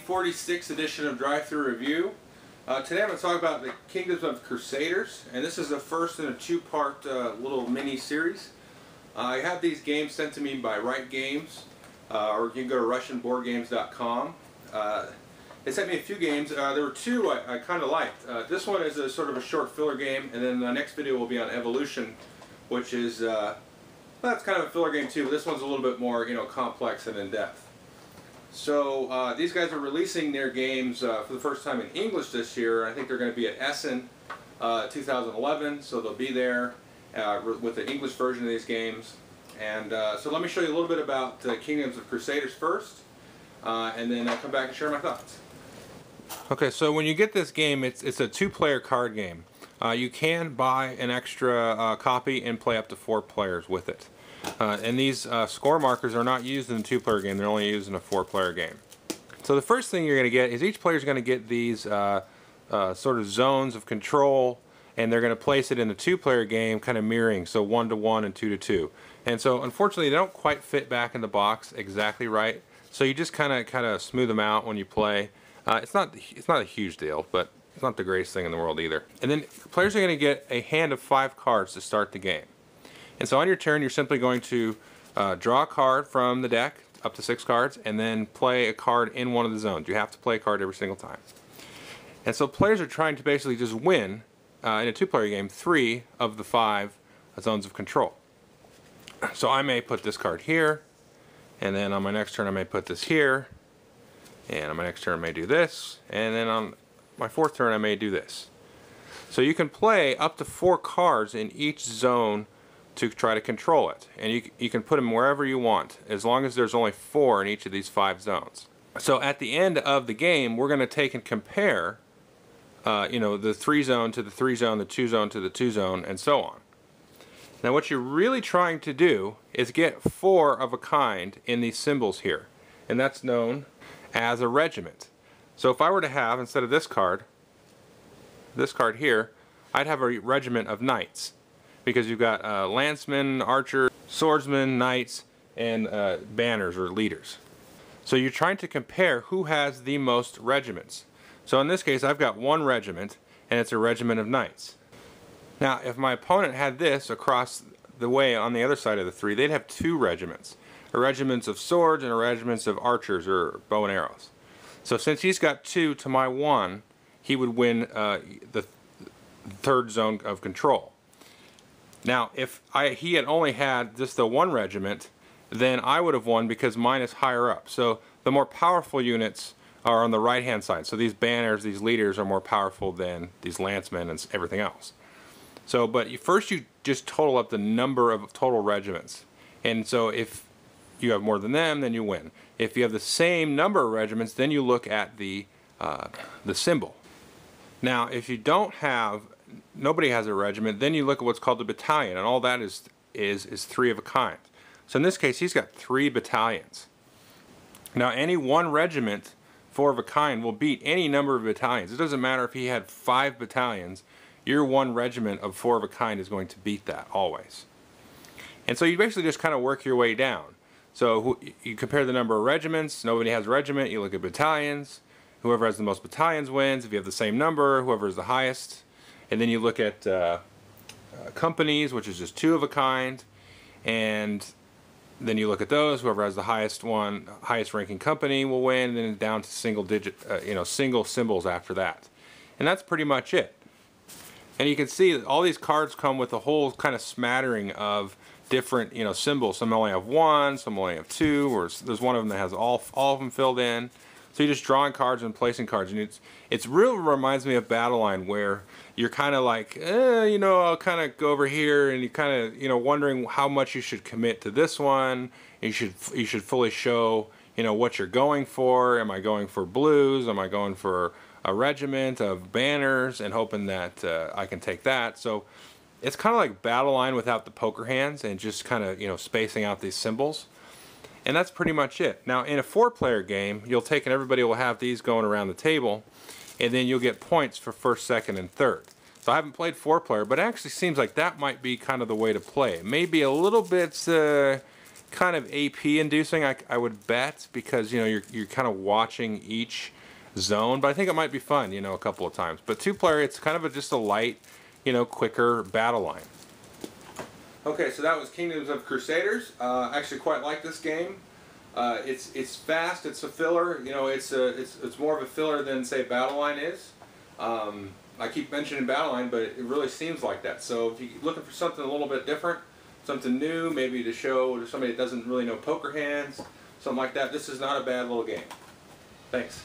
the 46th edition of Drive-Thru Review. Today I'm going to talk about the Kingdoms of Crusaders, and this is the first in a two-part little mini-series. I have these games sent to me by Right Games, or you can go to RussianBoardGames.com. They sent me a few games. There were two I kind of liked. This one is a sort of a short filler game, and then the next video will be on Evolution, which is that's kind of a filler game too. But this one's a little bit more, complex and in depth. So these guys are releasing their games for the first time in English this year. I think they're going to be at Essen 2011, so they'll be there with the English version of these games. And so let me show you a little bit about Kingdoms of Crusaders first, and then I'll come back and share my thoughts. Okay, so when you get this game, it's a two-player card game. You can buy an extra copy and play up to 4 players with it. And these score markers are not used in the two-player game, they're only used in a 4-player game. So the first thing you're going to get is each player is going to get these sort of zones of control, and they're going to place it in the two-player game kind of mirroring, so 1 to 1 and 2 to 2. And so unfortunately they don't quite fit back in the box exactly right, so you just kind of smooth them out when you play. It's not a huge deal, but it's not the greatest thing in the world either. And then players are going to get a hand of 5 cards to start the game. And so on your turn, you're simply going to draw a card from the deck, up to 6 cards, and then play a card in one of the zones. You have to play a card every single time. And so players are trying to basically just win, in a two-player game, 3 of the 5 zones of control. So I may put this card here, and then on my next turn I may put this here, and on my next turn I may do this, and then on my 4th turn I may do this. So you can play up to 4 cards in each zone to try to control it, and you can put them wherever you want as long as there's only 4 in each of these 5 zones. So at the end of the game we're going to take and compare the 3 zone to the 3 zone, the 2 zone to the 2 zone, and so on. Now what you're really trying to do is get 4 of a kind in these symbols here, and that's known as a regiment. So if I were to have, instead of this card here, I'd have a regiment of knights, because you've got lancemen, archers, swordsmen, knights, and banners or leaders. So you're trying to compare who has the most regiments. So in this case I've got 1 regiment, and it's a regiment of knights. Now if my opponent had this across the way on the other side of the 3, they'd have 2 regiments. A regiment of swords and a regiment of archers or bow and arrows. So since he's got 2 to my 1, he would win the 3rd zone of control. Now if he had only had just the 1 regiment, then I would have won because mine is higher up. So the more powerful units are on the right hand side. So these banners, these leaders are more powerful than these lancemen and everything else. So but first you just total up the number of total regiments. And so if you have more than them, then you win. If you have the same number of regiments, then you look at the symbol. Now if you don't have, nobody has a regiment, then you look at what's called the battalion, and all that is 3 of a kind. So in this case he's got 3 battalions. Now any one regiment, 4 of a kind, will beat any number of battalions. It doesn't matter if he had 5 battalions, your 1 regiment of 4 of a kind is going to beat that always. And so you basically just kind of work your way down. So you compare the number of regiments. Nobody has a regiment, you look at battalions. Whoever has the most battalions wins. If you have the same number, whoever is the highest. And then you look at companies, which is just 2 of a kind, and then you look at those. Whoever has the highest ranking company will win, and then down to single symbols after that. And that's pretty much it. And you can see that all these cards come with a whole kind of smattering of different symbols. Some only have 1, some only have 2, or there's one of them that has all of them filled in. So you're just drawing cards and placing cards, and it's really reminds me of Battle Line, where you're kind of like, I'll kind of go over here, and you kind of wondering how much you should commit to this one. You should fully show what you're going for. Am I going for blues? Am I going for a regiment of banners and hoping that I can take that? So it's kind of like Battle Line without the poker hands and just kind of spacing out these symbols. And that's pretty much it. Now in a 4-player game, you'll take and everybody will have these going around the table, and then you'll get points for 1st, 2nd, and 3rd. So I haven't played 4-player, but it actually seems like that might be kind of the way to play. Maybe a little bit kind of AP inducing, I would bet, because you know you're kind of watching each zone. But I think it might be fun, you know, a couple of times. But 2-player, it's kind of just a light, you know, quicker battle line. Okay, so that was Kingdoms of Crusaders. I actually quite like this game. It's fast. It's a filler. You know, it's more of a filler than say Battle Line is. I keep mentioning Battle Line, but it really seems like that. So if you're looking for something a little bit different, something new, maybe to show to somebody that doesn't really know poker hands, something like that, this is not a bad little game. Thanks.